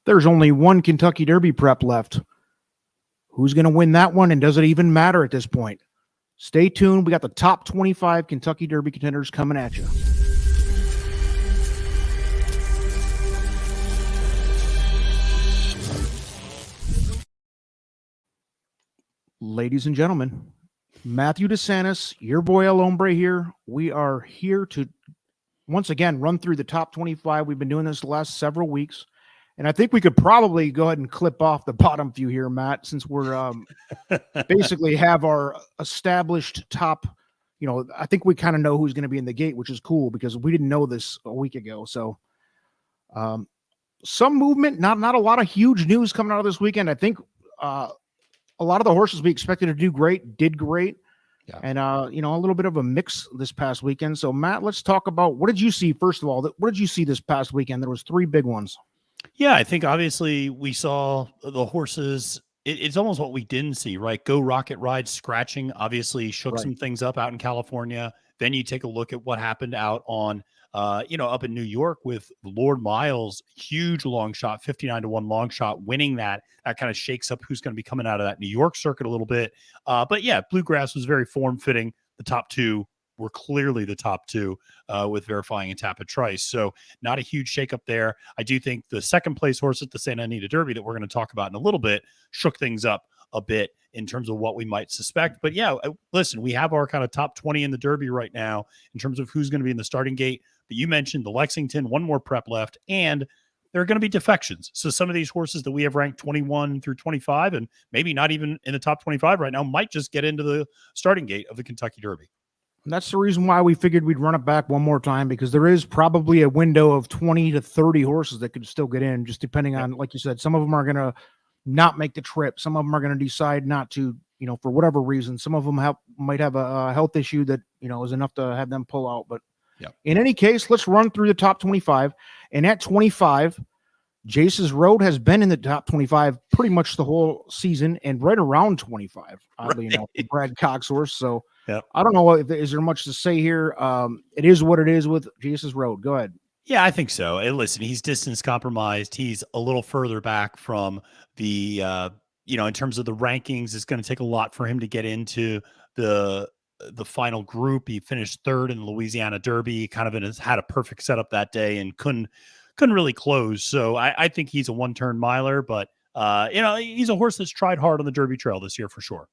There's only one Kentucky Derby prep left. Who's going to win that one, and does it even matter at this point? Stay tuned. We got the top 25 Kentucky Derby contenders coming at you. Ladies and gentlemen, Matthew DeSantis, your boy El Hombre here. We are here to once again run through the top 25. We've been doing this the last several weeks, and I think we could probably go ahead and clip off the bottom few here, Matt, since we're basically have our established top. I think we kind of know who's going to be in the gate, which is cool because we didn't know this a week ago. So some movement, not a lot of huge news coming out of this weekend. I think a lot of the horses we expected to do great did great. Yeah. And, a little bit of a mix this past weekend. So, Matt, let's talk about what did you see, first of all? What did you see this past weekend? There was 3 big ones. Yeah, I think obviously we saw the horses. It's almost what we didn't see, right? Go Rocket Ride scratching obviously shook some things up out in California. Then you take a look at what happened out on, up in New York with Lord Miles, huge long shot, 59-1 long shot, winning that. That kind of shakes up who's going to be coming out of that New York circuit a little bit. But yeah, Bluegrass was very form-fitting. The top 2 were clearly the top 2 with Verifying and Tappa Trice. So not a huge shakeup there. I do think the second place horse at the Santa Anita Derby that we're going to talk about in a little bit shook things up a bit in terms of what we might suspect. But yeah, listen, we have our kind of top 20 in the Derby right now in terms of who's going to be in the starting gate. But you mentioned the Lexington, one more prep left, and there are going to be defections. So some of these horses that we have ranked 21 through 25 and maybe not even in the top 25 right now might just get into the starting gate of the Kentucky Derby. And that's the reason why we figured we'd run it back one more time, because there is probably a window of 20 to 30 horses that could still get in, just depending on, like you said, some of them are going to not make the trip. Some of them are going to decide not to, for whatever reason. Some of them might have a health issue that, is enough to have them pull out. But in any case, let's run through the top 25. And at 25, Jace's Road has been in the top 25 pretty much the whole season, and right around 25, oddly enough, Brad Cox horse. So I don't know is there much to say here. It is what it is with Jace's Road. Go ahead. Yeah, I think so. And listen, he's distance compromised. He's a little further back from the, in terms of the rankings. It's going to take a lot for him to get into the final group. He finished 3rd in the Louisiana Derby, kind of had a perfect setup that day and couldn't really close. So I think he's a one-turn miler, but he's a horse that's tried hard on the Derby Trail this year for sure.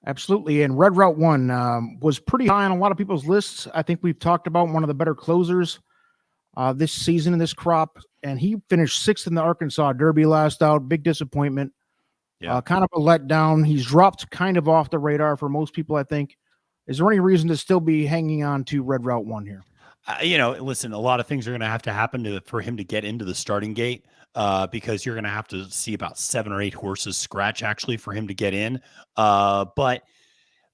Absolutely. And Red Route 1 was pretty high on a lot of people's lists. I think we've talked about one of the better closers this season in this crop, and he finished 6th in the Arkansas Derby last out. Big disappointment. Yeah. Kind of a letdown. He's dropped kind of off the radar for most people, I think. Is there any reason to still be hanging on to Red Route 1 here? Listen, a lot of things are going to have to happen for him to get into the starting gate because you're going to have to see about 7 or 8 horses scratch actually for him to get in. But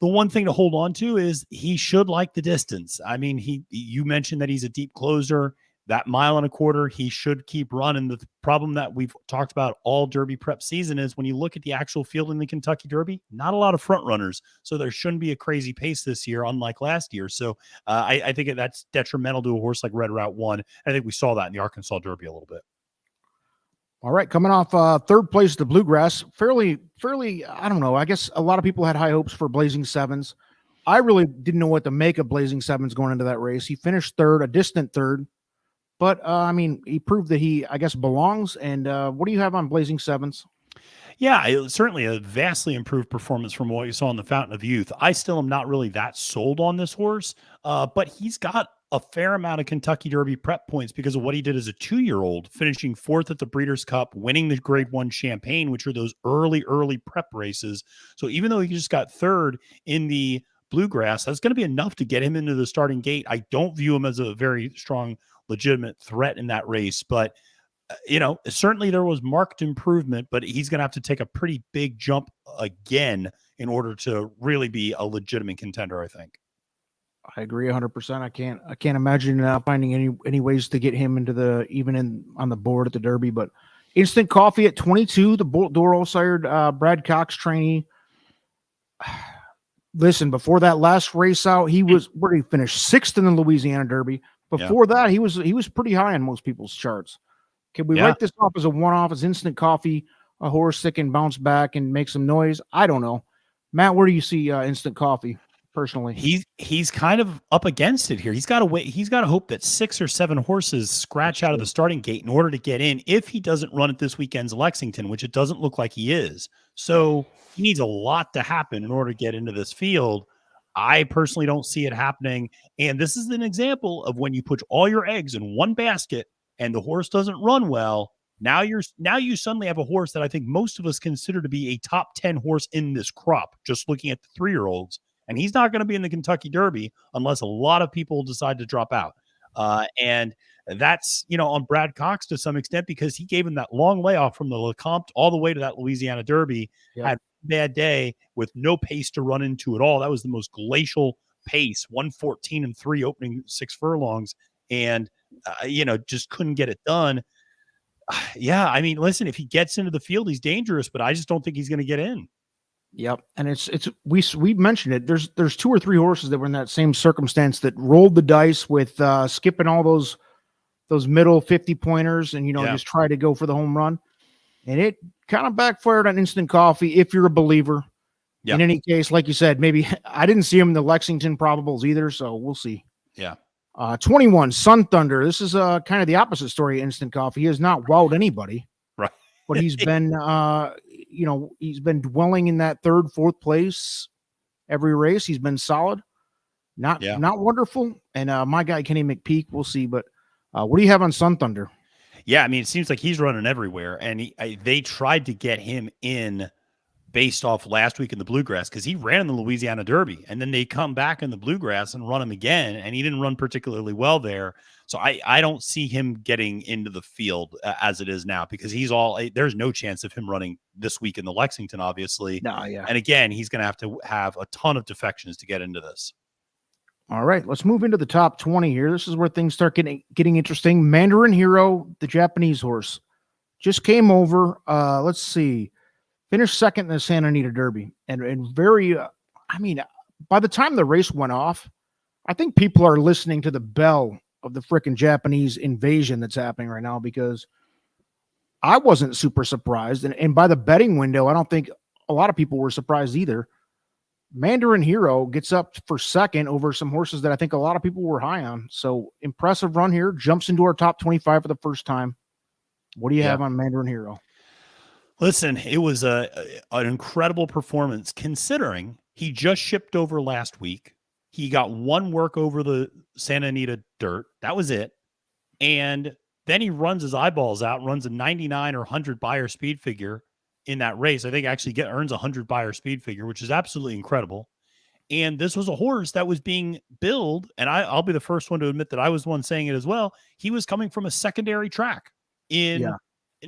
the one thing to hold on to is he should like the distance. I mean, you mentioned that he's a deep closer. That 1.25 miles, he should keep running. The problem that we've talked about all Derby prep season is when you look at the actual field in the Kentucky Derby, not a lot of front runners. So there shouldn't be a crazy pace this year, unlike last year. So I think that's detrimental to a horse like Red Route 1. I think we saw that in the Arkansas Derby a little bit. All right, coming off 3rd place at the Bluegrass, fairly, I don't know. I guess a lot of people had high hopes for Blazing Sevens. I really didn't know what to make of Blazing Sevens going into that race. He finished 3rd, a distant 3rd. But, he proved that he, I guess, belongs. And what do you have on Blazing Sevens? Yeah, certainly a vastly improved performance from what you saw in the Fountain of Youth. I still am not really that sold on this horse, but he's got a fair amount of Kentucky Derby prep points because of what he did as a 2-year-old, finishing 4th at the Breeders' Cup, winning the Grade 1 Champagne, which are those early prep races. So even though he just got 3rd in the Bluegrass, that's going to be enough to get him into the starting gate. I don't view him as a very strong legitimate threat in that race, but certainly there was marked improvement, but he's going to have to take a pretty big jump again in order to really be a legitimate contender, I think. I agree 100%. I can't imagine finding any ways to get him into on the board at the Derby, but Instant Coffee at 22, the Doral sired Brad Cox trainee. Listen, before that last race out, he finished 6th in the Louisiana Derby. Before that, he was pretty high on most people's charts. Can we write this off as a one-off, as instant coffee, a horse that can bounce back and make some noise? I don't know. Matt, where do you see instant coffee personally? He's kind of up against it here. He's got to wait. He's got to hope that 6 or 7 horses scratch out of the starting gate in order to get in if he doesn't run at this weekend's Lexington, which it doesn't look like he is. So he needs a lot to happen in order to get into this field. I personally don't see it happening. And this is an example of when you put all your eggs in one basket and the horse doesn't run well. Now you suddenly have a horse that I think most of us consider to be a top 10 horse in this crop, just looking at the 3-year-olds. And he's not going to be in the Kentucky Derby unless a lot of people decide to drop out. And that's, on Brad Cox to some extent, because he gave him that long layoff from the Lecomte all the way to that Louisiana Derby. Yep. Had a bad day with no pace to run into at all. That was the most glacial pace, 1:14.3 opening 6 furlongs. And, just couldn't get it done. Yeah, I mean, listen, if he gets into the field, he's dangerous, but I just don't think he's going to get in. Yep, and we mentioned it. There's 2 or 3 horses that were in that same circumstance that rolled the dice with skipping all those middle 50 pointers and just try to go for the home run, and it kind of backfired on instant coffee. If you're a believer, in any case, like you said, maybe I didn't see him in the Lexington probables either, so we'll see. Yeah. 21 Sun Thunder. This is kind of the opposite story of instant coffee. He has not wowed anybody, right? But he's been he's been dwelling in that 3rd, 4th place every race. He's been solid, not wonderful. And my guy Kenny McPeak, we'll see. But what do you have on Sun Thunder? Yeah, I mean, it seems like he's running everywhere, and they tried to get him in based off last week in the Bluegrass, because he ran in the Louisiana Derby, and then they come back in the Bluegrass and run him again, and he didn't run particularly well there. So I don't see him getting into the field as it is now, because there's no chance of him running this week in the Lexington, obviously. No, yeah. And again, he's going to have a ton of defections to get into this. All right, let's move into the top 20 here. This is where things start getting interesting. Mandarin Hero, the Japanese horse, just came over. Let's see. Finished second in the Santa Anita Derby, and very, by the time the race went off, I think people are listening to the bell of the frickin' Japanese invasion that's happening right now, because I wasn't super surprised. And by the betting window, I don't think a lot of people were surprised either. Mandarin Hero gets up for second over some horses that I think a lot of people were high on. So impressive run here, jumps into our top 25 for the first time. What do you have on Mandarin Hero? Listen, it was an incredible performance, considering he just shipped over last week. He got 1 work over the Santa Anita dirt. That was it. And then he runs his eyeballs out, runs a 99 or 100 buyer speed figure in that race. I think actually earns a 100 buyer speed figure, which is absolutely incredible. And this was a horse that was being billed, and I'll be the first one to admit that I was the one saying it as well. He was coming from a secondary track in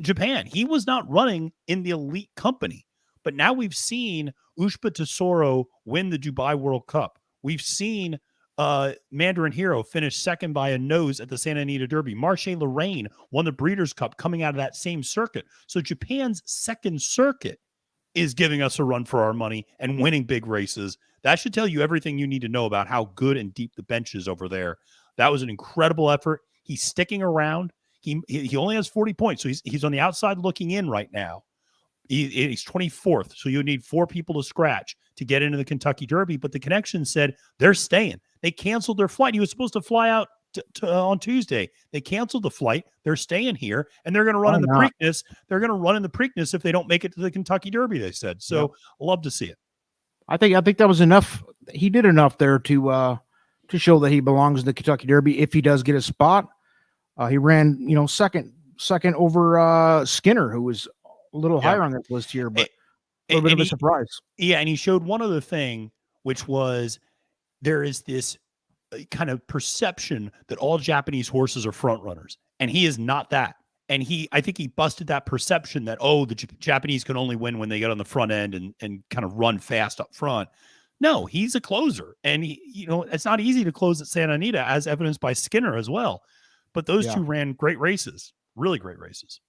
Japan. He was not running in the elite company. But now we've seen Ushba Tesoro win the Dubai World Cup. We've seen Mandarin Hero finish second by a nose at the Santa Anita Derby. Marche Lorraine won the Breeders' Cup coming out of that same circuit. So Japan's second circuit is giving us a run for our money and winning big races. That should tell you everything you need to know about how good and deep the bench is over there. That was an incredible effort. He's sticking around. He only has 40 points, so he's on the outside looking in right now. He's 24th, so you need 4 people to scratch to get into the Kentucky Derby. But the connection said they're staying. They canceled their flight. He was supposed to fly out on Tuesday. They canceled the flight. They're staying here, and they're going to run in the Preakness. They're going to run in the Preakness if they don't make it to the Kentucky Derby, they said. So love to see it. I think that was enough. He did enough there to show that he belongs in the Kentucky Derby if he does get a spot. He ran, second over Skinner, who was a little higher on that list here, but a little bit of a surprise. Yeah, and he showed one other thing, which was there is this kind of perception that all Japanese horses are front runners, and he is not that. And I think he busted that perception that, the Japanese can only win when they get on the front end and kind of run fast up front. No, he's a closer, and it's not easy to close at Santa Anita, as evidenced by Skinner as well. But those two ran great races, really great races.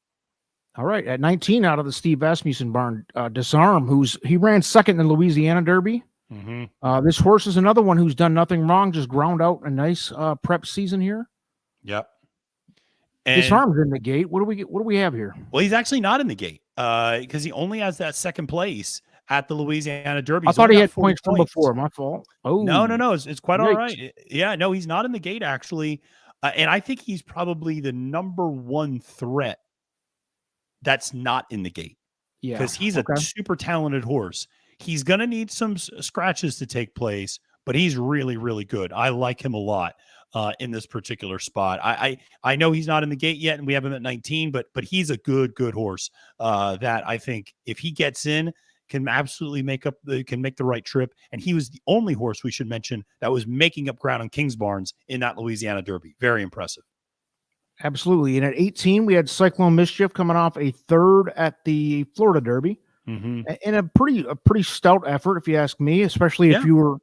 All right, at 19 out of the Steve Asmussen barn, Disarm, he ran second in the Louisiana Derby. Mm-hmm. This horse is another one who's done nothing wrong, just ground out a nice prep season here. Yep. And Disarm's in the gate. What do we have here? well, he's actually not in the gate because he only has that second place at the Louisiana Derby. I He's thought only he got had 40 points from before. My fault. Oh, No. It's quite all yikes. right. Yeah, no, he's not in the gate actually. And I think he's probably the number one threat that's not in the gate Yeah. because he's a Okay. super talented horse. He's going to need some scratches to take place, but he's really, really good. I like him a lot in this particular spot. I know he's not in the gate yet, and we have him at 19, but he's a good horse that I think if he gets in, can absolutely make the right trip. And he was the only horse we should mention that was making up ground on Kings Barnes in that Louisiana Derby. Very impressive. Absolutely. And at 18, we had Cyclone Mischief coming off a third at the Florida Derby. And a pretty stout effort, if you ask me, especially if you're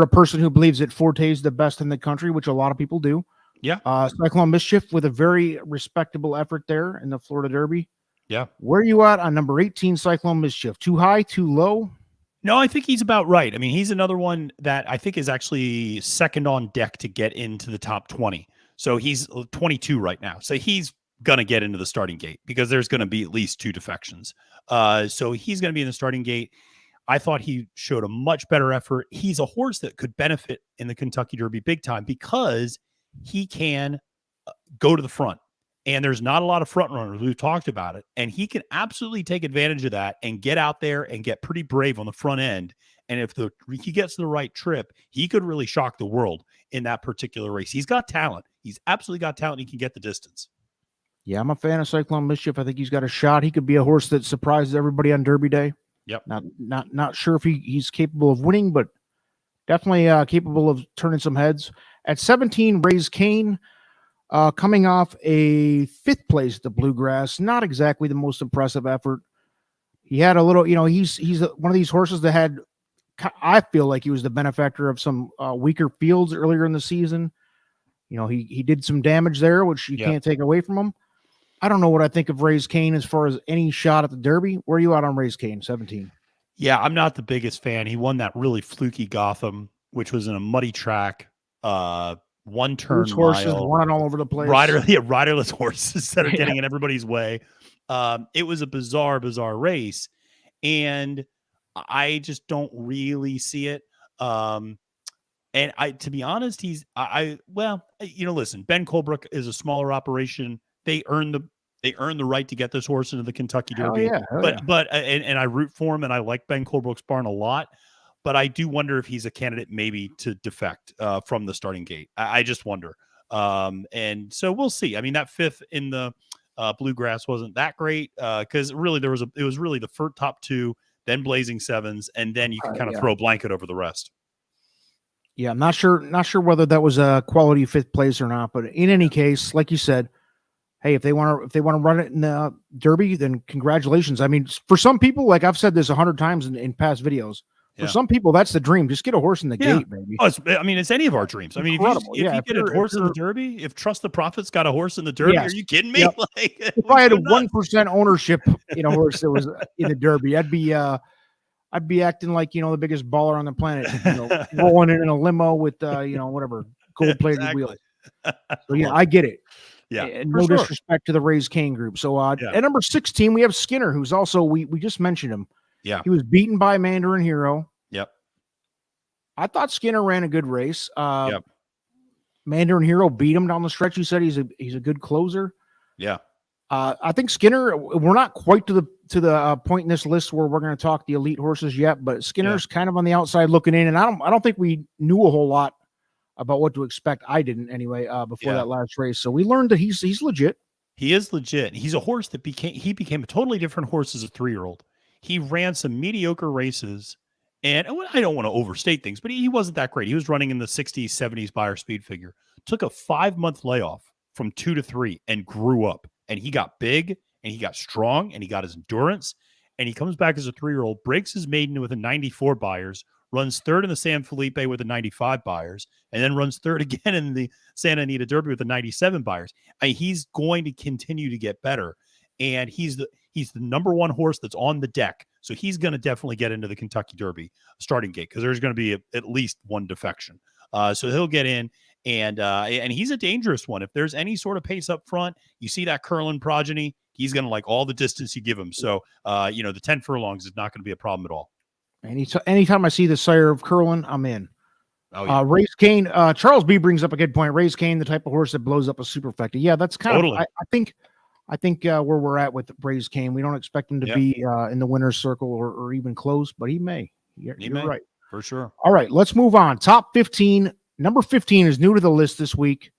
a person who believes that Forte is the best in the country, which a lot of people do. Yeah. Cyclone Mischief with a very respectable effort there in the Florida Derby. Yeah. Where are you at on number 18, Cyclone Mischief? Too high, too low? No, I think he's about right. I mean, he's another one that I think is actually second on deck to get into the top 20. So he's 22 right now. So he's going to get into the starting gate because there's going to be at least 2 defections. So he's going to be in the starting gate. I thought he showed a much better effort. He's a horse that could benefit in the Kentucky Derby big time because he can go to the front. And there's not a lot of front runners. We've talked about it. And he can absolutely take advantage of that and get out there and get pretty brave on the front end. And if he gets the right trip, he could really shock the world in that particular race. He's got talent. He's absolutely got talent. He can get the distance. Yeah, I'm a fan of Cyclone Mischief. I think he's got a shot. He could be a horse that surprises everybody on Derby Day. Yep. Not sure if he's capable of winning, but definitely capable of turning some heads. At 17, Raise Cane, coming off a 5th place at the Bluegrass. Not exactly the most impressive effort. He had a little, he's one of these horses that had, I feel like he was the benefactor of some weaker fields earlier in the season. He did some damage there, which you can't take away from him. I don't know what I think of Raise Cane as far as any shot at the Derby. Where are you out on Raise Cane, 17? Yeah, I'm not the biggest fan. He won that really fluky Gotham, which was in a muddy track, one turn Loose horses mile. running all over the place. Riderless horses that are getting in everybody's way. It was a bizarre race, and I just don't really see it. And to be honest, listen, Ben Colebrook is a smaller operation. They earned the right to get this horse into the Kentucky Derby. And I root for him, and I like Ben Colebrook's barn a lot. But I do wonder if he's a candidate maybe to defect from the starting gate. I just wonder. And so we'll see. I mean, that 5th in the Bluegrass wasn't that great because really it was really the first top 2, then Blazing Sevens, and then you can kind of throw a blanket over the rest. Yeah, I'm not sure whether that was a quality 5th place or not. But in any case, like you said, hey, if they want to run it in the Derby, then congratulations. I mean, for some people, like I've said this 100 times in past videos, for some people, that's the dream. Just get a horse in the gate, baby. Oh, it's any of our dreams. I mean, if you get a horse in the Derby, if Trust the Prophet's got a horse in the Derby, are you kidding me? Yep. Like, if I had a 1% ownership in a horse that was in the Derby, I'd be acting like the biggest baller on the planet, rolling in a limo with whatever gold-plated wheels. So yeah, I get it. Yeah, and no disrespect to the Raise Cane group. So at number 16, we have Skinner, who's also we just mentioned him. Yeah, he was beaten by Mandarin Hero. Yep. I thought Skinner ran a good race. Mandarin Hero beat him down the stretch. You said he's a good closer. Yeah. I think Skinner. We're not quite to the point in this list where we're going to talk the elite horses yet, but Skinner's kind of on the outside looking in, and I don't think we knew a whole lot about what to expect. I didn't anyway before that last race. So we learned that he's legit. He is legit. He's a horse that became a totally different horse as a 3-year-old. He ran some mediocre races, and I don't want to overstate things, but he wasn't that great. He was running in the 60s, 70s Beyer speed figure. Took a 5-month layoff from 2 to 3 and grew up. And he got big, and he got strong, and he got his endurance. And he comes back as a 3-year-old, breaks his maiden with a 94 Beyers, runs 3rd in the San Felipe with a 95 Beyers, and then runs 3rd again in the Santa Anita Derby with a 97 Beyers. I mean, he's going to continue to get better. And he's the number 1 horse that's on the deck. So he's going to definitely get into the Kentucky Derby starting gate because there's going to be at least one defection. So he'll get in. And he's a dangerous one. If there's any sort of pace up front, you see that Curlin progeny, he's going to like all the distance you give him. So, the 10 furlongs is not going to be a problem at all. Anytime I see the sire of Curlin, I'm in. Oh, yeah. Race Cane, Charles B brings up a good point. Race Cane, the type of horse that blows up a superfecta. Yeah, that's kind of, I think where we're at with Race Cane, we don't expect him to be in the winner's circle or even close, but he may. You're right. For sure. All right, let's move on. Top 15. Number 15 is new to the list this week.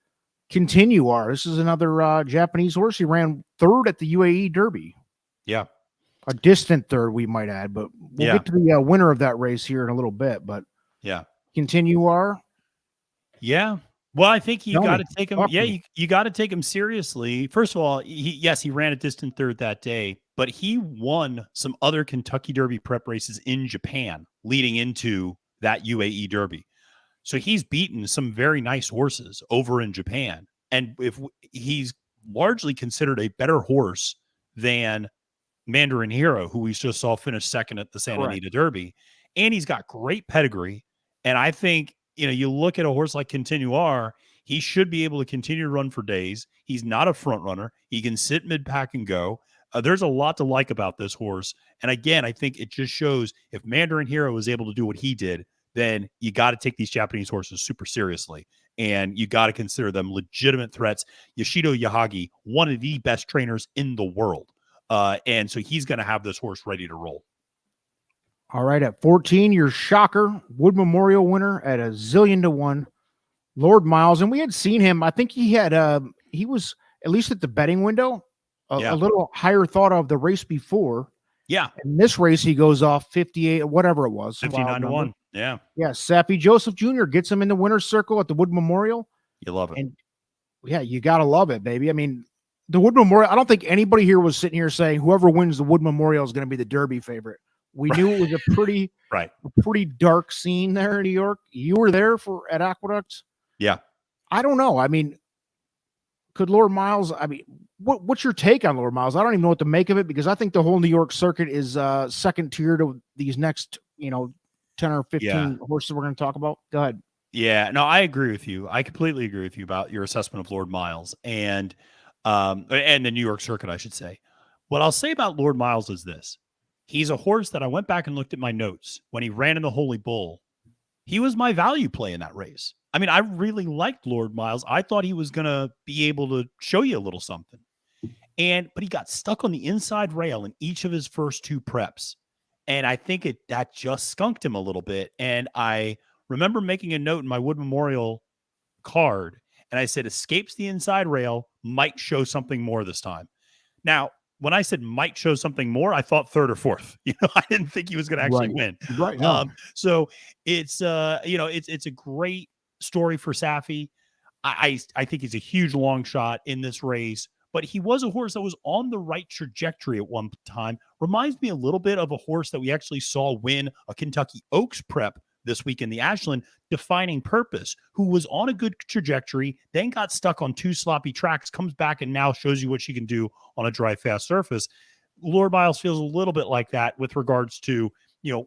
Continuar. This is another Japanese horse. He ran third at the UAE Derby. Yeah. A distant third, we might add, but we'll get to the winner of that race here in a little bit. But yeah, Continuar. Yeah. Well, I think you got to take him. Yeah, you got to take him seriously. First of all, he ran a distant third that day, but he won some other Kentucky Derby prep races in Japan leading into that UAE Derby. So he's beaten some very nice horses over in Japan. And if he's largely considered a better horse than Mandarin Hero, who we just saw finish second at the Santa Anita Derby. And he's got great pedigree. And I think, you look at a horse like Continuar, he should be able to continue to run for days. He's not a front runner. He can sit mid-pack and go. There's a lot to like about this horse. And again, I think it just shows if Mandarin Hero was able to do what he did, then you got to take these Japanese horses super seriously. And you got to consider them legitimate threats. Yoshido Yahagi, one of the best trainers in the world. And so he's going to have this horse ready to roll. All right, at 14, your shocker, Wood Memorial winner at 1,000,000-1, Lord Miles. And we had seen him. I think he was, at least at the betting window, a little higher thought of the race before. Yeah. In this race, he goes off 58, whatever it was. 59-1. Yeah. Yeah. Sappy Joseph Jr. gets him in the winner's circle at the Wood Memorial. You love it. And yeah, you got to love it, baby. I mean, the Wood Memorial, I don't think anybody here was sitting here saying whoever wins the Wood Memorial is going to be the Derby favorite. We knew it was a pretty dark scene there in New York. You were there at Aqueduct. Yeah. I don't know. I mean, could Lord Miles, what's your take on Lord Miles? I don't even know what to make of it because I think the whole New York circuit is second tier to these next, 10 or 15 horses we're going to talk about. Go ahead. Yeah, no, I agree with you. I completely agree with you about your assessment of Lord Miles and the New York circuit, I should say. What I'll say about Lord Miles is this. He's a horse that I went back and looked at my notes when he ran in the Holy Bull. He was my value play in that race. I mean, I really liked Lord Miles. I thought he was going to be able to show you a little something. But he got stuck on the inside rail in each of his first two preps. And I think that just skunked him a little bit. And I remember making a note in my Wood Memorial card. And I said, escapes the inside rail, might show something more this time. Now, when I said might show something more, I thought third or fourth. I didn't think he was going to actually win. Right. No. So it's it's a great story for Safi. I think he's a huge long shot in this race, but he was a horse that was on the right trajectory at one time. Reminds me a little bit of a horse that we actually saw win a Kentucky Oaks prep this week in the Ashland, Defining Purpose, who was on a good trajectory, then got stuck on two sloppy tracks, comes back and now shows you what she can do on a dry, fast surface. Lord Miles feels a little bit like that with regards to,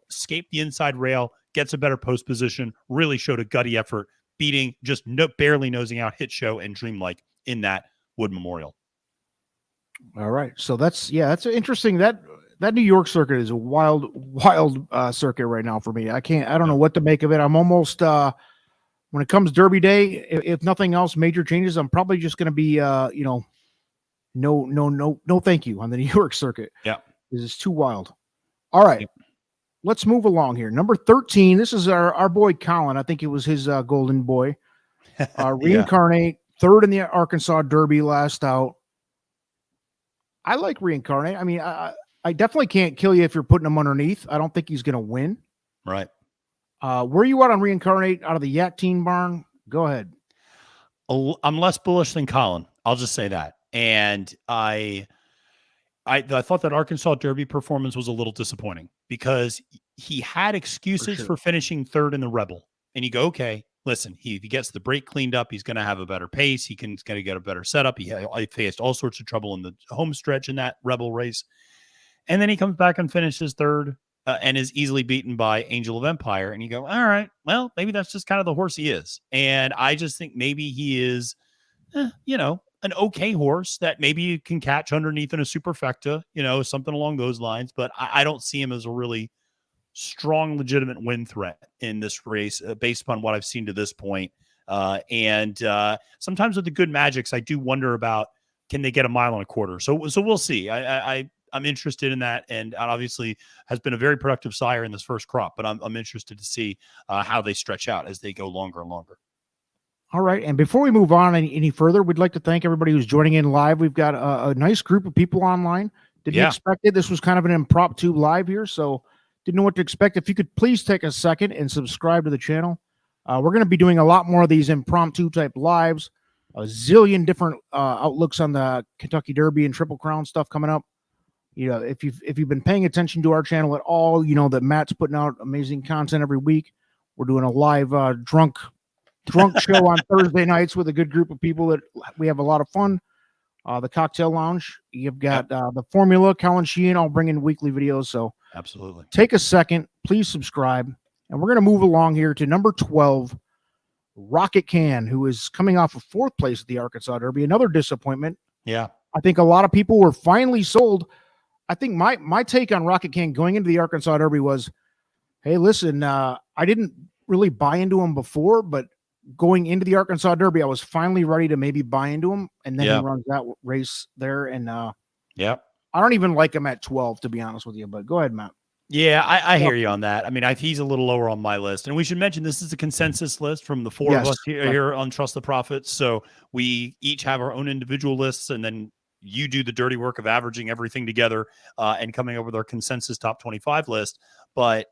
escape the inside rail, gets a better post position, really showed a gutty effort, beating just barely nosing out Hit Show and Dreamlike in that Wood Memorial. All right. So that's interesting. That New York circuit is a wild circuit right now for me. I don't know what to make of it. I'm almost, when it comes Derby Day, if nothing else, major changes, I'm probably just going to be, no, thank you on the New York circuit. Yeah. This is too wild. All right. Yep. Let's move along here. Number 13. This is our boy Colin. I think it was his golden boy. Reincarnate, third in the Arkansas Derby last out. I like Reincarnate. I mean, I definitely can't kill you if you're putting him underneath. I don't think he's going to win. Right. Where are you at on Reincarnate out of the Yak Teen barn? Go ahead. I'm less bullish than Colin. I'll just say that. And I thought that Arkansas Derby performance was a little disappointing because he had excuses for finishing third in the Rebel. And you go, okay, listen, if he gets the brake cleaned up, he's going to have a better pace. He's going to get a better setup. He faced all sorts of trouble in the home stretch in that Rebel race. And then he comes back and finishes third and is easily beaten by Angel of Empire. And you go, all right, well, maybe that's just kind of the horse he is. And I just think maybe he is, an okay horse that maybe you can catch underneath in a superfecta, something along those lines. But I don't see him as a really strong, legitimate win threat in this race based upon what I've seen to this point. And sometimes with the good magics, I do wonder about, can they get a mile and a quarter? So we'll see. I'm interested in that, and obviously has been a very productive sire in this first crop. But I'm interested to see how they stretch out as they go longer and longer. All right, and before we move on any further, we'd like to thank everybody who's joining in live. We've got a nice group of people online. Didn't expect it. This was kind of an impromptu live here, so didn't know what to expect. If you could please take a second and subscribe to the channel. We're going to be doing a lot more of these impromptu type lives. A zillion different outlooks on the Kentucky Derby and Triple Crown stuff coming up. If you've been paying attention to our channel at all, you know that Matt's putting out amazing content every week. We're doing a live drunk show on Thursday nights with a good group of people that we have a lot of fun. The Cocktail Lounge. You've got the Formula, Colin Sheehan, all bringing weekly videos. So absolutely take a second, please subscribe. And we're going to move along here to number 12, Rocket Can, who is coming off of 4th place at the Arkansas Derby. Another disappointment. Yeah. I think a lot of people were finally sold. I think my take on Rocket Can going into the Arkansas Derby was, hey, listen, I didn't really buy into him before, but going into the Arkansas Derby, I was finally ready to maybe buy into him. And then he runs that race there. And I don't even like him at 12, to be honest with you, but go ahead, Matt. Yeah, I hear you on that. I mean, he's a little lower on my list. And we should mention this is a consensus list from the four of us here on Trust the Prophets. So we each have our own individual lists, and then you do the dirty work of averaging everything together and coming up with our consensus top 25 list. But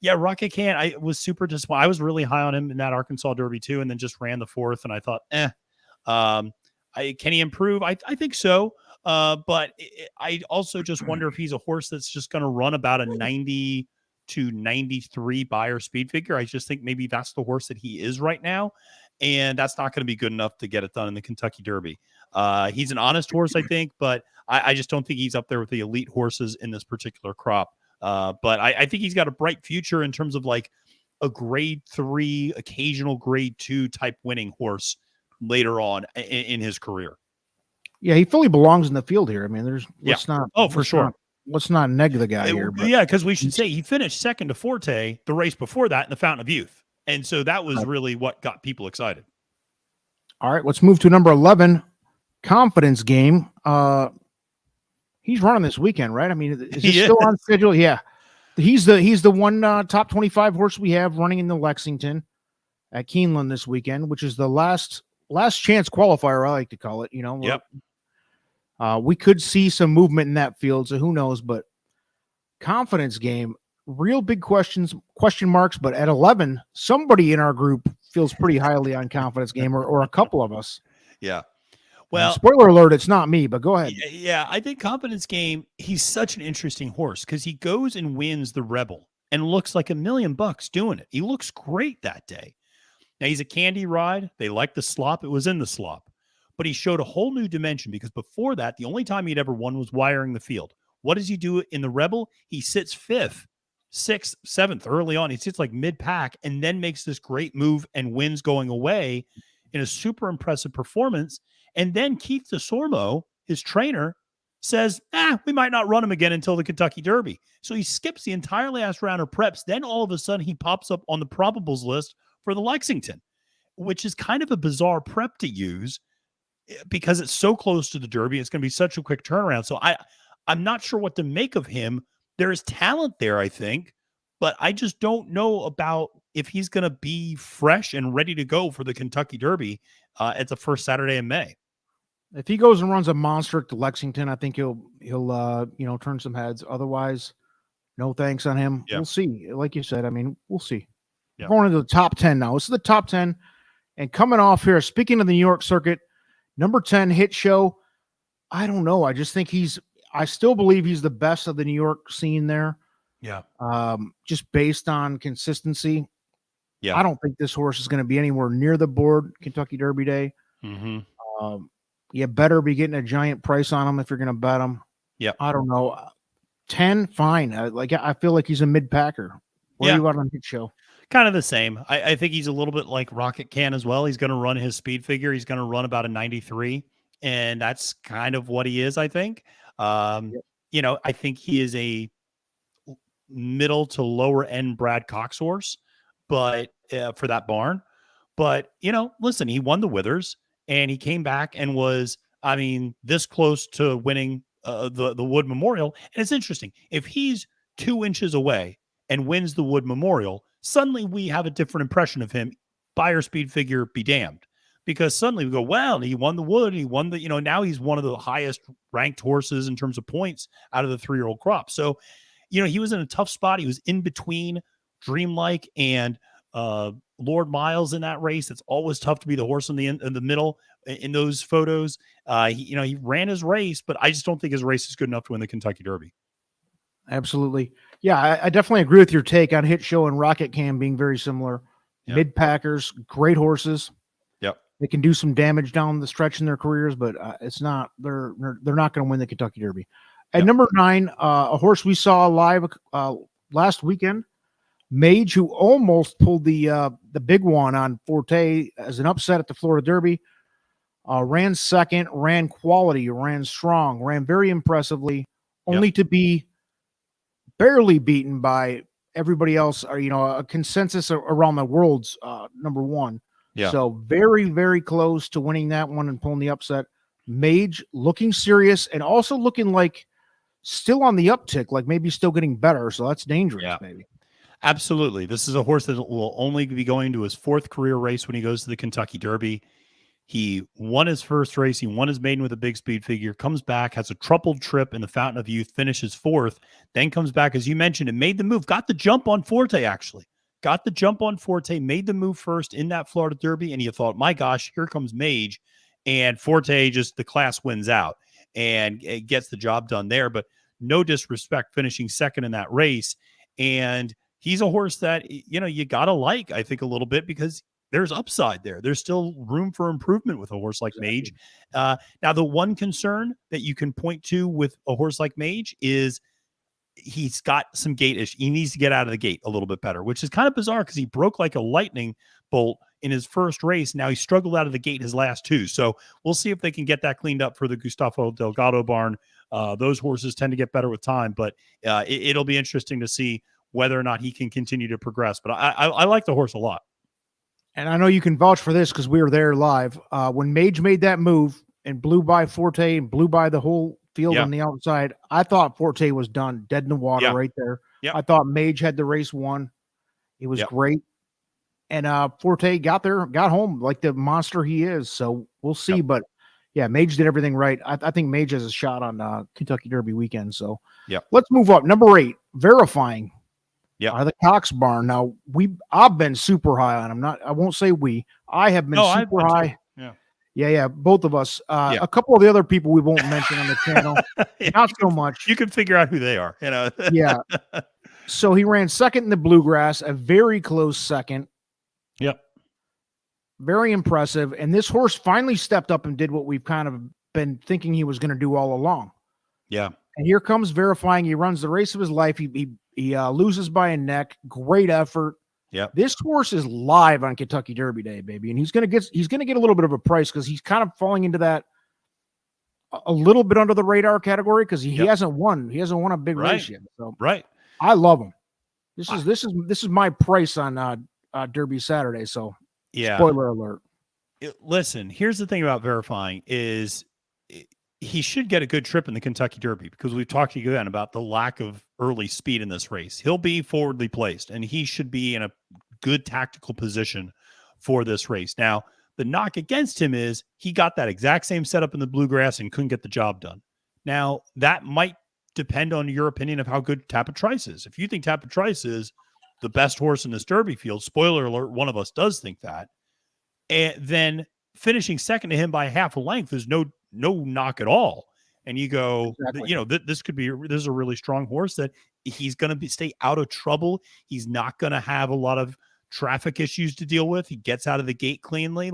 yeah, Rocket Can, I was super disappointed. I was really high on him in that Arkansas Derby too, and then just ran the 4th, and I thought, can he improve? I think so. But I also just wonder if he's a horse that's just going to run about a 90 to 93 buyer speed figure. I just think maybe that's the horse that he is right now. And that's not going to be good enough to get it done in the Kentucky Derby. He's an honest horse, I think, but I just don't think he's up there with the elite horses in this particular crop. But I think he's got a bright future in terms of like a grade 3, occasional grade 2 type winning horse later on in his career. Yeah, he fully belongs in the field here. I mean, let's not neg the guy here. But. Yeah, because we should say he finished second to Forte the race before that in the Fountain of Youth. And so that was really what got people excited. All right, let's move to number 11, Confidence Game. He's running this weekend, right? I mean, is he still on schedule? Yeah. He's the one top 25 horse we have running in the Lexington at Keeneland this weekend, which is the last chance qualifier, I like to call it. Yep. We could see some movement in that field, so who knows? But Confidence Game, real big question marks. But at 11, somebody in our group feels pretty highly on Confidence Game, or a couple of us. Yeah. Well, spoiler alert, it's not me, but go ahead. Yeah, I think Confidence Game, he's such an interesting horse because he goes and wins the Rebel and looks like $1 million doing it. He looks great that day. Now, he's a candy ride. They like the slop. It was in the slop. But he showed a whole new dimension because before that, the only time he'd ever won was wiring the field. What does he do in the Rebel? He sits 5th, 6th, 7th early on. He sits like mid-pack and then makes this great move and wins going away in a super impressive performance. And then Keith DeSormo, his trainer, says, we might not run him again until the Kentucky Derby. So he skips the entire last round of preps. Then all of a sudden he pops up on the probables list for the Lexington, which is kind of a bizarre prep to use because it's so close to the Derby. It's going to be such a quick turnaround. So I'm not sure what to make of him. There is talent there, I think, but I just don't know about if he's going to be fresh and ready to go for the Kentucky Derby at the first Saturday in May. If he goes and runs a monster at the Lexington, I think he'll turn some heads. Otherwise, no thanks on him. Yep. We'll see. Like you said, I mean, we'll see. Yep. Going into the top 10 now. This is the top 10. And coming off here, speaking of the New York circuit, number 10 Hit Show. I don't know. I just think I still believe he's the best of the New York scene there. Yeah. Just based on consistency. Yeah. I don't think this horse is going to be anywhere near the board Kentucky Derby Day. Mm-hmm. You better be getting a giant price on him if you're going to bet him. Yeah. I don't know. 10, fine. I feel like he's a mid packer. Where are Yeah, you at on hit show? kind of the same. I think he's a little bit like Rocket Can as well. He's going to run his speed figure. He's going to run about a 93, and that's kind of what he is, I think. Um, Yep. I think he is a middle to lower end Brad Cox horse, but for that barn. But listen, he won the Withers, and he came back and was, I mean, this close to winning the Wood Memorial. And it's interesting, if he's 2 inches away and wins the Wood Memorial, suddenly we have a different impression of him. Buyer speed figure be damned, because suddenly we go, well, he won the Wood, he won the, now he's one of the highest ranked horses in terms of points out of the 3-year-old crop. So he was in a tough spot. He was in between Dreamlike and Lord Miles in that race. It's always tough to be the horse in the middle in those photos. He ran his race, but I just don't think his race is good enough to win the Kentucky Derby. Absolutely. Yeah, I definitely agree with your take on Hit Show and Rocket Cam being very similar. Yep. Mid packers, great horses. Yep. They can do some damage down the stretch in their careers, but it's not they're not going to win the Kentucky Derby. At number 9, a horse we saw live last weekend, Mage, who almost pulled the big one on Forte as an upset at the Florida Derby. Ran second, ran quality, ran strong, ran very impressively, only to be barely beaten by everybody else, or a consensus around the world's number 1. Yeah. So very, very close to winning that one and pulling the upset. Mage looking serious and also looking like still on the uptick, like maybe still getting better. So that's dangerous, maybe. Absolutely. This is a horse that will only be going to his 4th career race when he goes to the Kentucky Derby. He won his first race. He won his maiden with a big speed figure, comes back, has a troubled trip in the Fountain of Youth, finishes 4th, then comes back, as you mentioned, and made the move, got the jump on Forte, actually. Got the jump on Forte, made the move first in that Florida Derby, and you thought, my gosh, here comes Mage, and Forte just, the class wins out, and it gets the job done there, but no disrespect, finishing second in that race, and he's a horse that, you got to like, I think, a little bit, because there's upside there. There's still room for improvement with a horse like Mage. Now, the one concern that you can point to with a horse like Mage is he's got some gate issue. He needs to get out of the gate a little bit better, which is kind of bizarre because he broke like a lightning bolt in his first race. Now he struggled out of the gate his last 2. So we'll see if they can get that cleaned up for the Gustavo Delgado barn. Those horses tend to get better with time, but it'll be interesting to see whether or not he can continue to progress. But I like the horse a lot. And I know you can vouch for this because we were there live. When Mage made that move and blew by Forte and blew by the whole field on the outside, I thought Forte was done, dead in the water right there. I thought Mage had the race won. It was great. And Forte got there, got home like the monster he is. So we'll see. But yeah, Mage did everything right. I think Mage has a shot on Kentucky Derby weekend. So let's move up. Number 8, Verifying. The Cox barn. Now I've been super high on him. I won't say we. I have been super high. Yeah. Both of us. A couple of the other people we won't mention on the channel. Not so much. You can figure out who they are. Yeah. So he ran second in the Bluegrass, a very close second. Yep. Very impressive. And this horse finally stepped up and did what we've kind of been thinking he was going to do all along. Yeah. And here comes Verifying. He runs the race of his life. He loses by a neck. Great effort. Yeah. This horse is live on Kentucky Derby Day, baby. And he's gonna get a little bit of a price because he's kind of falling into that a little bit under the radar category because he hasn't won. He hasn't won a big race yet. So I love him. This is my price on Derby Saturday. So spoiler alert. Listen, here's the thing about Verifying is he should get a good trip in the Kentucky Derby because we've talked again about the lack of early speed in this race. He'll be forwardly placed and he should be in a good tactical position for this race. Now, the knock against him is he got that exact same setup in the Bluegrass and couldn't get the job done. Now, that might depend on your opinion of how good Tapit Trice is. If you think Tapit Trice is the best horse in this Derby field, spoiler alert, one of us does think that, and then finishing second to him by half a length is no knock at all. And you go, this is a really strong horse that he's going to stay out of trouble. He's not going to have a lot of traffic issues to deal with. He gets out of the gate cleanly.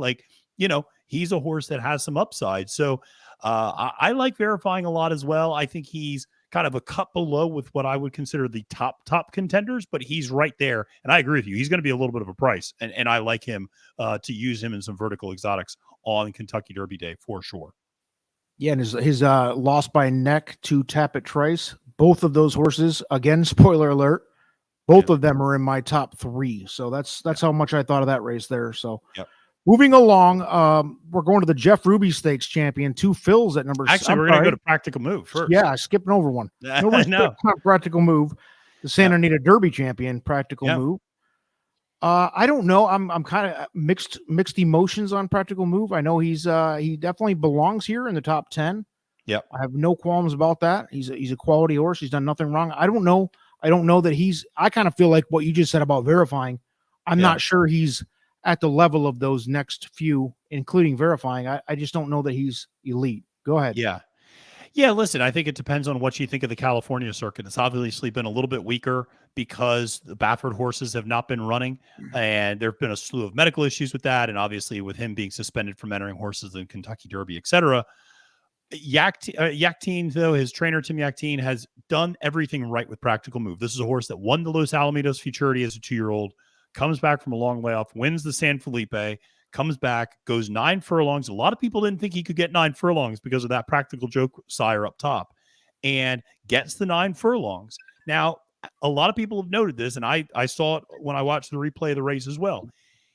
He's a horse that has some upside. So I like Verifying a lot as well. I think he's kind of a cut below with what I would consider the top contenders, but he's right there. And I agree with you. He's going to be a little bit of a price. And I like him to use him in some vertical exotics on Kentucky Derby Day for sure. Yeah, and his loss by neck to Tappet Trice, both of those horses, again, spoiler alert, both of them are in my top 3. So that's how much I thought of that race there. So moving along, we're going to the Jeff Ruby Stakes champion, 2 fills at number. Actually, we're going to go to Practical Move first. Yeah, skipping over one. No, Practical Move, the Santa Anita Derby champion, Practical Move. I don't know. I'm kind of mixed emotions on Practical Move. I know he definitely belongs here in the top 10. Yep. I have no qualms about that. He's a quality horse. He's done nothing wrong. I don't know that I kind of feel like what you just said about Verifying. I'm not sure he's at the level of those next few, including Verifying. I just don't know that he's elite. Go ahead. Yeah, listen, I think it depends on what you think of the California circuit. It's obviously been a little bit weaker because the Baffert horses have not been running, and there have been a slew of medical issues with that, and obviously with him being suspended from entering horses in Kentucky Derby, etc. Yaktine, though, his trainer, Tim Yaktine, has done everything right with Practical Move. This is a horse that won the Los Alamitos Futurity as a 2-year-old, comes back from a long layoff, wins the San Felipe, comes back, goes 9 furlongs. A lot of people didn't think he could get 9 furlongs because of that Practical Joke sire up top, and gets the 9 furlongs. Now, a lot of people have noted this, and I saw it when I watched the replay of the race as well.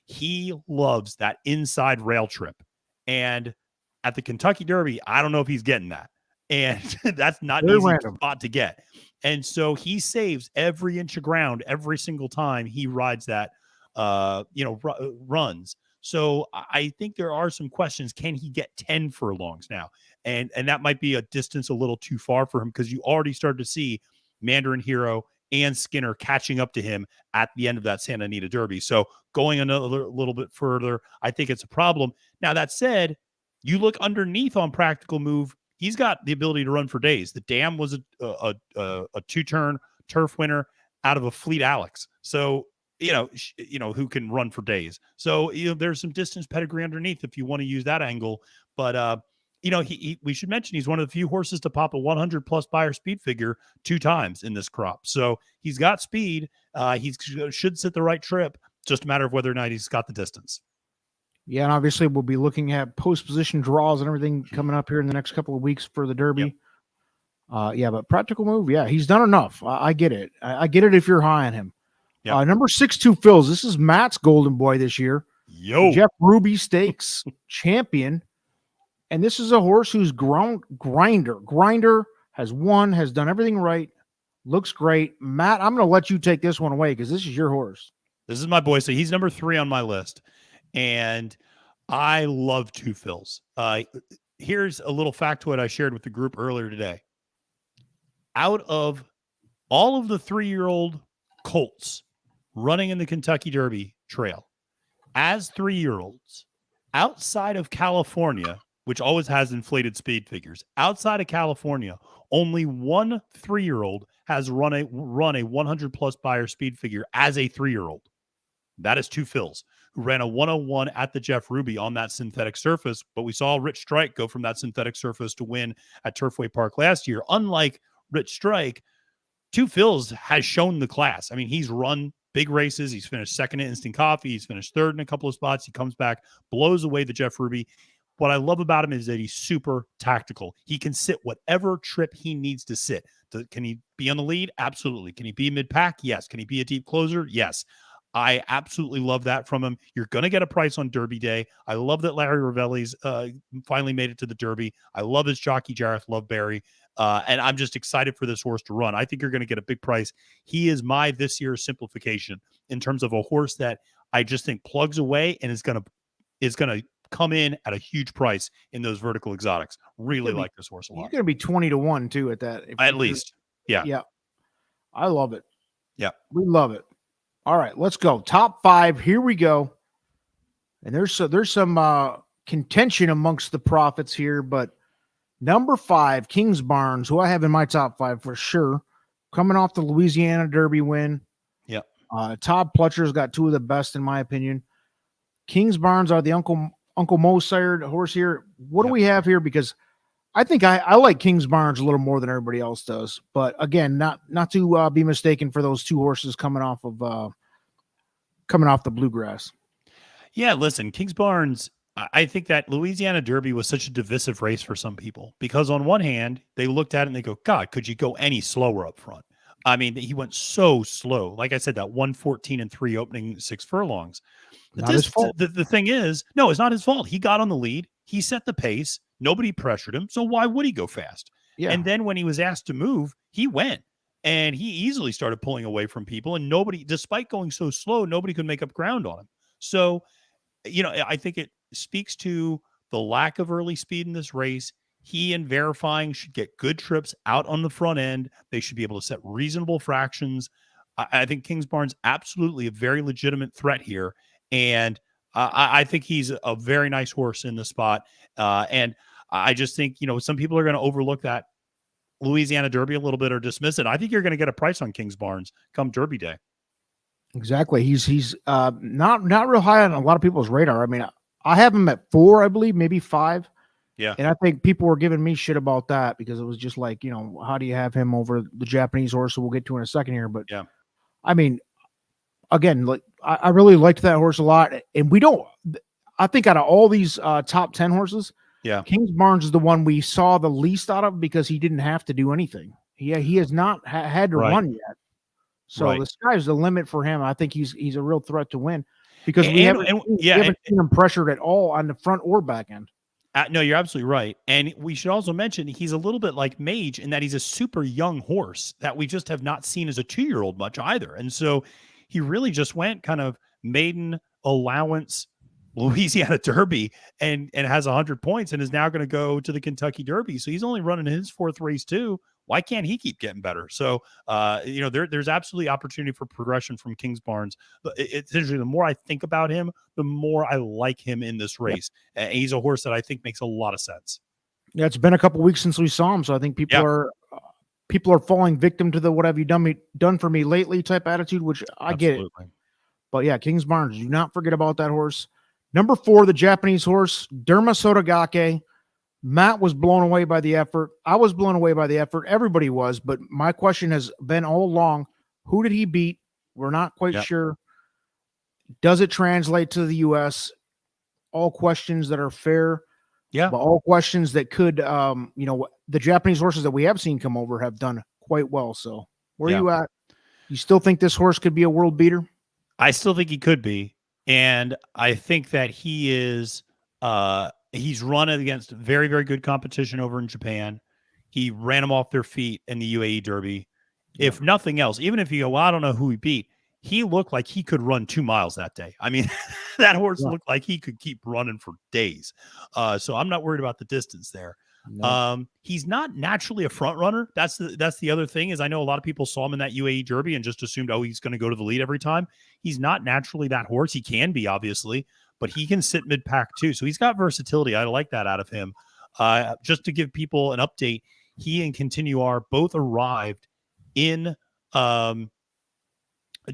He loves that inside rail trip. And at the Kentucky Derby, I don't know if he's getting that. And that's not an easy spot to get. And so he saves every inch of ground every single time he rides that, runs. So I think there are some questions. Can he get 10 furlongs now? And that might be a distance a little too far for him, because you already started to see Mandarin Hero and Skinner catching up to him at the end of that Santa Anita Derby. So going another little bit further, I think it's a problem. Now, that said, you look underneath on Practical Move, he's got the ability to run for days. The Dam was a 2-turn turf winner out of a Fleet Alex. So, who can run for days. So, there's some distance pedigree underneath if you want to use that angle. But, we should mention he's one of the few horses to pop a 100+ buyer speed figure 2 times in this crop. So he's got speed. He should sit the right trip. Just a matter of whether or not he's got the distance. Yeah, and obviously we'll be looking at post-position draws and everything coming up here in the next couple of weeks for the Derby. But Practical Move, he's done enough. I get it. I get it if you're high on him. Number 6-2 fills. This is Matt's golden boy this year. Jeff Ruby Stakes champion. And this is a horse who's Grinder has won, has done everything right, looks great. Matt, I'm going to let you take this one away because this is your horse. This is my boy. So he's number 3 on my list. And I love 2 fills. Here's a little factoid I shared with the group earlier today. Out of all of the 3-year-old colts running in the Kentucky Derby trail as 3-year-olds outside of California, which always has inflated speed figures, outside of California, only one 3-year-old has run a 100+ buyer speed figure as a 3-year-old. That is 2 fills, who ran a 101 at the Jeff Ruby on that synthetic surface. But we saw Rich Strike go from that synthetic surface to win at Turfway Park last year. Unlike Rich Strike, 2 fills has shown the class. I mean, he's run big races. He's finished 2nd at Instant Coffee. He's finished 3rd in a couple of spots. He comes back, blows away the Jeff Ruby. What I love about him is that he's super tactical. He can sit whatever trip he needs to sit. Can he be on the lead? Absolutely. Can he be mid-pack? Yes. Can he be a deep closer? Yes. I absolutely love that from him. You're going to get a price on Derby Day. I love that Larry Ravelli's finally made it to the Derby. I love his jockey, Jareth Loveberry. And I'm just excited for this horse to run. I think you're going to get a big price. He is my this year's simplification in terms of a horse that I just think plugs away and is going to come in at a huge price in those vertical exotics. Really like this horse a lot. He's going to be 20-1 too at that. At least. Yeah. Yeah. I love it. Yeah. We love it. All right, let's go. Top 5. Here we go. And there's some contention amongst the prophets here, but number 5, Kings Barnes, who I have in my top 5 for sure, coming off the Louisiana Derby win. Yeah. Todd Pletcher's got 2 of the best in my opinion. Kings Barnes are the Uncle Mo sired horse here. What do we have here? Because I think I like King's Barnes a little more than everybody else does, but again, not to be mistaken for those two horses coming off the bluegrass. Yeah, listen, Kings Barnes, I think that Louisiana Derby was such a divisive race for some people because on one hand, they looked at it and they go, God, could you go any slower up front? I mean, he went so slow. Like I said, that 1:14.3 opening 6 furlongs. Not his fault. The thing is, no, it's not his fault. He got on the lead. He set the pace. Nobody pressured him. So why would he go fast? Yeah. And then when he was asked to move, he went. And he easily started pulling away from people. And nobody, despite going so slow, nobody could make up ground on him. So, I think it speaks to the lack of early speed in this race. He and Verifying should get good trips out on the front end. They should be able to set reasonable fractions. I think Kings Barnes absolutely a very legitimate threat here. And I think he's a very nice horse in the spot. And I just think, some people are going to overlook that Louisiana Derby a little bit or dismiss it. I think you're going to get a price on Kings Barnes come Derby Day. Exactly. He's not real high on a lot of people's radar. I mean, I have him at 4, I believe, maybe 5. Yeah. And I think people were giving me shit about that because it was just like, how do you have him over the Japanese horse who we'll get to in a second here? But yeah, I mean, again, like I really liked that horse a lot. And I think out of all these top 10 horses, yeah, Kings Barnes is the one we saw the least out of because he didn't have to do anything. He has not had to run yet. So the sky's the limit for him. I think he's a real threat to win because we haven't seen him pressured at all on the front or back end. No, you're absolutely right. And we should also mention he's a little bit like Mage in that he's a super young horse that we just have not seen as a 2-year-old much either. And so he really just went kind of maiden allowance Louisiana Derby and has 100 points and is now going to go to the Kentucky Derby. So he's only running his 4th race too. Why can't he keep getting better? So, there's absolutely opportunity for progression from Kings Barnes. It's interesting. The more I think about him, the more I like him in this race. And he's a horse that I think makes a lot of sense. Yeah, it's been a couple weeks since we saw him, so I think people are falling victim to the "what have you done for me lately" type attitude, which I get it. But yeah, Kings Barnes, do not forget about that horse. Number 4, the Japanese horse, Derma Sotogake. Matt was blown away by the effort. I was blown away by the effort. Everybody was. But my question has been all along, who did he beat? We're not quite sure. Does it translate to the U.S.? All questions that are fair. Yeah. But all questions that could, the Japanese horses that we have seen come over have done quite well. So where are you at? You still think this horse could be a world beater? I still think he could be. And I think that he is he's run against very, very good competition over in Japan. He ran them off their feet in the UAE Derby. Yeah. If nothing else, even if you go, well, I don't know who he beat, he looked like he could run 2 miles that day. I mean, that horse looked like he could keep running for days. So I'm not worried about the distance there. No. He's not naturally a front runner. That's the other thing is I know a lot of people saw him in that UAE Derby and just assumed, oh, he's going to go to the lead every time. He's not naturally that horse. He can be, obviously, but he can sit mid-pack too. So he's got versatility. I like that out of him. Just to give people an update, he and Continuar both arrived in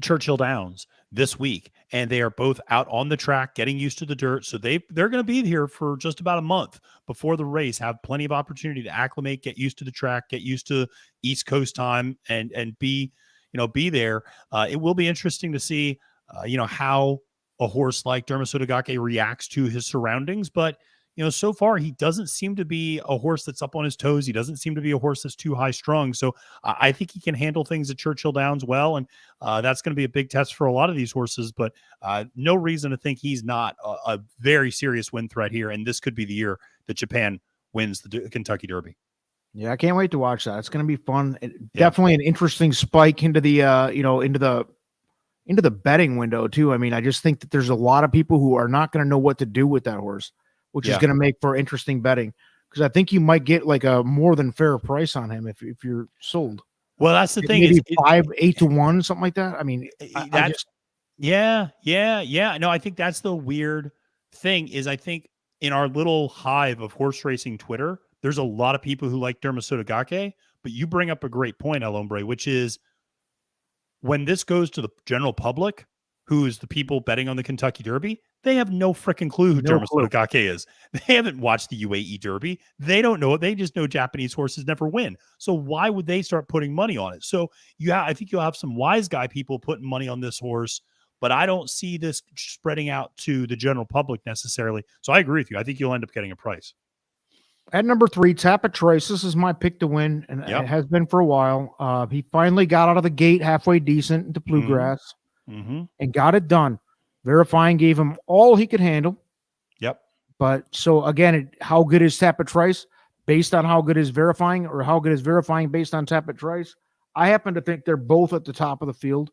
Churchill Downs this week, and they are both out on the track getting used to the dirt. So they're going to be here for just about a month before the race, have plenty of opportunity to acclimate, get used to the track, get used to East Coast time, and be there. It will be interesting to see how a horse like Derma Sotogake reacts to his surroundings, but so far he doesn't seem to be a horse that's up on his toes. He doesn't seem to be a horse that's too high strung. So I think he can handle things at Churchill Downs well. And that's going to be a big test for a lot of these horses, but no reason to think he's not a very serious win threat here. And this could be the year that Japan wins the Kentucky Derby. Yeah. I can't wait to watch that. It's going to be fun. Definitely an interesting spike into the, into the betting window too. I mean, I just think that there's a lot of people who are not going to know what to do with that horse, which is going to make for interesting betting because I think you might get like a more than fair price on him if you're sold. Well, that's the thing. Maybe 8 to 1, something like that. I mean, No, I think that's the weird thing is I think in our little hive of horse racing Twitter, there's a lot of people who like Derma Sotogake, but you bring up a great point, El Hombre, which is when this goes to the general public, who's the people betting on the Kentucky Derby, they have no freaking clue who No Dermot clue. Sotokake is. They haven't watched the UAE Derby. They don't know it. They just know Japanese horses never win. So why would they start putting money on it? So I think you'll have some wise guy people putting money on this horse, but I don't see this spreading out to the general public necessarily. So I agree with you. I think you'll end up getting a price. At number 3, Tapit Trice. This is my pick to win, and Yep. it has been for a while. He finally got out of the gate halfway decent into Bluegrass and got it done. Verifying gave him all he could handle. Yep. But so again, how good is Tapit Trice based on how good is Verifying, or how good is Verifying based on Tapit Trice? I happen to think they're both at the top of the field,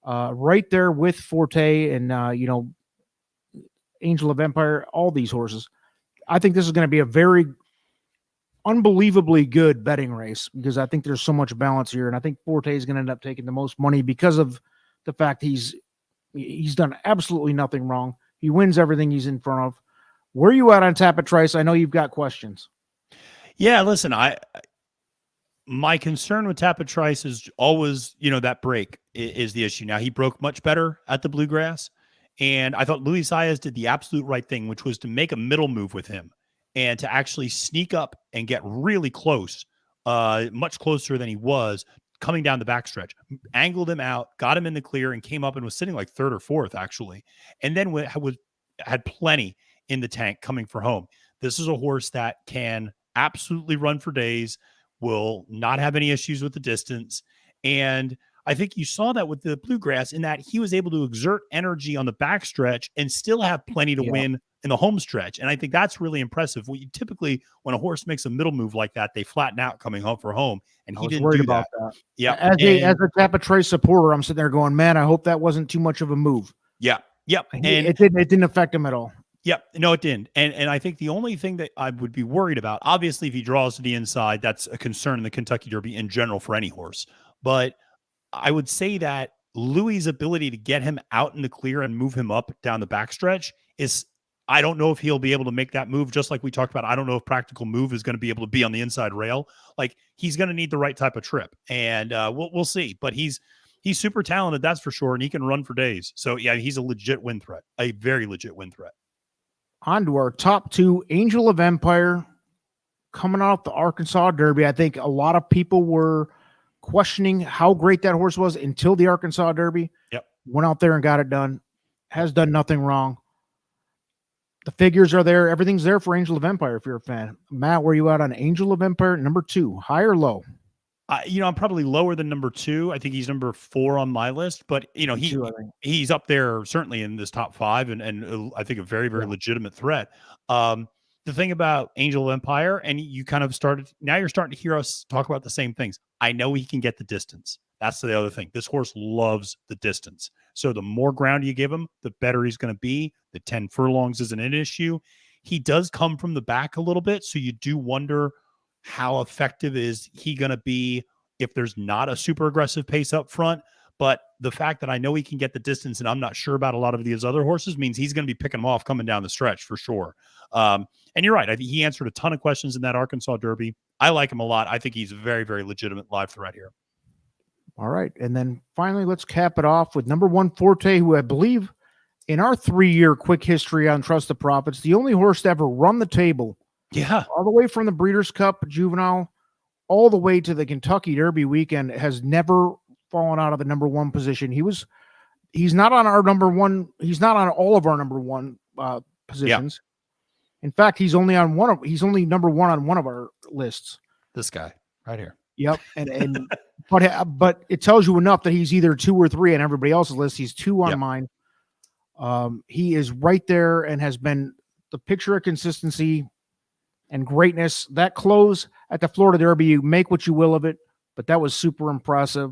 right there with Forte and Angel of Empire. All these horses. I think this is going to be a very unbelievably good betting race because I think there's so much balance here, and I think Forte is going to end up taking the most money because of the fact he's done absolutely nothing wrong. He wins everything he's in front of. Where are you at on Tapit Trice? I know you've got questions. Yeah, listen, my concern with Tapit Trice is always, that break is the issue. Now, he broke much better at the Bluegrass, and I thought Luis Saez did the absolute right thing, which was to make a middle move with him and to actually sneak up and get really close, much closer than he was coming down the backstretch, angled him out, got him in the clear, and came up and was sitting like 3rd or 4th, actually. And then had plenty in the tank coming for home. This is a horse that can absolutely run for days, will not have any issues with the distance. And I think you saw that with the Bluegrass in that he was able to exert energy on the backstretch and still have plenty to win in the home stretch. And I think that's really impressive. Typically, when a horse makes a middle move like that, they flatten out coming home for home. And he didn't do that. Yeah. As a Tapit Trice supporter, I'm sitting there going, man, I hope that wasn't too much of a move. Yeah. Yep. And it didn't affect him at all. Yep. No, it didn't. And I think the only thing that I would be worried about, obviously, if he draws to the inside, that's a concern in the Kentucky Derby in general for any horse. But I would say that Louis' ability to get him out in the clear and move him up down the backstretch is, I don't know if he'll be able to make that move. Just like we talked about, I don't know if Practical Move is going to be able to be on the inside rail. Like, he's going to need the right type of trip, and we'll see. But he's super talented, that's for sure, and he can run for days. So yeah, he's a legit win threat, a very legit win threat. On to our top 2, Angel of Empire, coming off the Arkansas Derby. I think a lot of people were questioning how great that horse was until the Arkansas Derby. Yep. Went out there and got it done. Has done nothing wrong. The figures are there. Everything's there for Angel of Empire if you're a fan. Matt, where are you at on Angel of Empire, number 2? High or low? I'm probably lower than number 2. I think he's number 4 on my list, but he's up there certainly in this top 5, and I think a very, very legitimate threat. The thing about Angel of Empire, and you're starting to hear us talk about the same things. I know he can get the distance. That's the other thing. This horse loves the distance. So the more ground you give him, the better he's going to be. The 10 furlongs isn't an issue. He does come from the back a little bit, so you do wonder how effective is he going to be if there's not a super aggressive pace up front. But the fact that I know he can get the distance and I'm not sure about a lot of these other horses means he's going to be picking them off coming down the stretch for sure. And you're right. I think he answered a ton of questions in that Arkansas Derby. I like him a lot. I think he's a very, very legitimate live threat here. All right. And then finally, let's cap it off with number 1, Forte, who I believe in our 3-year quick history on Trust the Profits, the only horse to ever run the table. Yeah. All the way from the Breeders' Cup Juvenile all the way to the Kentucky Derby weekend, has never fallen out of the number 1 position. He's not on our number 1. He's not on all of our number 1 positions. Yeah. In fact, he's only number 1 on one of our lists. This guy right here. Yep. And but it tells you enough that he's either 2 or 3 on everybody else's list. He's 2 on mine. He is right there and has been the picture of consistency and greatness. That close at the Florida Derby, you make what you will of it, but that was super impressive.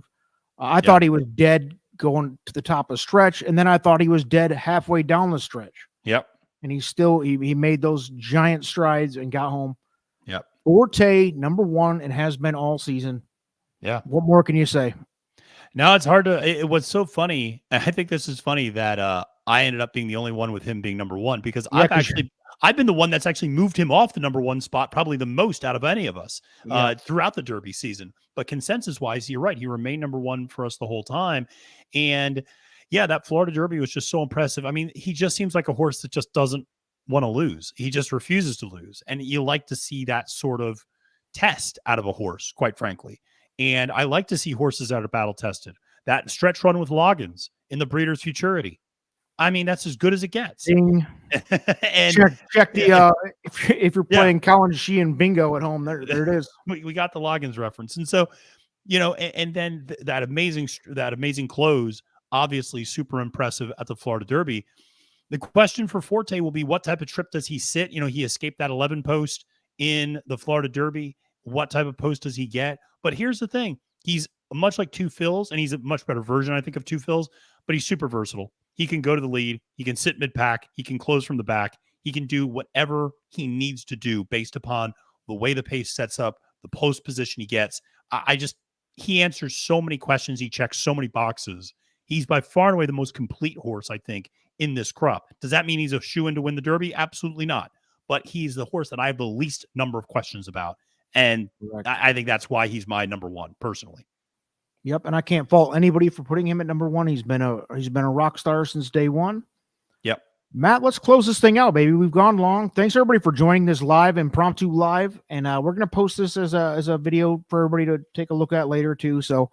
I thought he was dead going to the top of the stretch, and then I thought he was dead halfway down the stretch. Yep. And he made those giant strides and got home. Yep. Forte, number 1, and has been all season. Yeah. What more can you say? No, it's hard to. It was so funny. I think this is funny that I ended up being the only one with him being number 1 because I've been the one that's actually moved him off the number 1 spot probably the most out of any of us throughout the Derby season. But consensus wise, you're right. He remained number 1 for us the whole time. And Yeah, that Florida Derby was just so impressive. I mean, he just seems like a horse that just doesn't want to lose. He just refuses to lose. And you like to see that sort of test out of a horse, quite frankly. And I like to see horses that are battle tested. That stretch run with Loggins in the Breeders' Futurity. I mean, that's as good as it gets. Ding. And check the if you're playing Colin Sheehan bingo at home, there it is. We got the Loggins reference. And so, and then that amazing close, obviously super impressive at the Florida Derby. The question for Forte will be, what type of trip does he sit? He escaped that 11 post in the Florida Derby. What type of post does he get? But here's the thing. He's much like Two Phils, and he's a much better version, I think, of Two Phils, but he's super versatile. He can go to the lead. He can sit mid-pack. He can close from the back. He can do whatever he needs to do based upon the way the pace sets up, the post position he gets. He answers so many questions. He checks so many boxes. He's by far and away the most complete horse, I think, in this crop. Does that mean he's a shoo-in to win the Derby? Absolutely not. But he's the horse that I have the least number of questions about. And I think that's why he's my number one, personally. Yep, and I can't fault anybody for putting him at number one. He's been a rock star since day one. Yep. Matt, let's close this thing out, baby. We've gone long. Thanks everybody for joining this impromptu live, and we're gonna post this as a video for everybody to take a look at later too. So,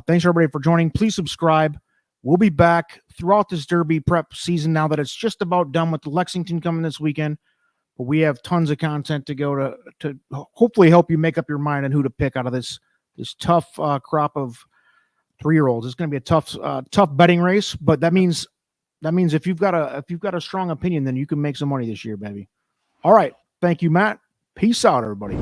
thanks everybody for joining. Please subscribe. We'll be back throughout this Derby prep season now that it's just about done with the Lexington coming this weekend. But we have tons of content to go to hopefully help you make up your mind on who to pick out of this tough crop of 3-year-olds. It's going to be a tough betting race, but that means if you've got a strong opinion, then you can make some money this year, baby. All right. Thank you, Matt. Peace out, everybody.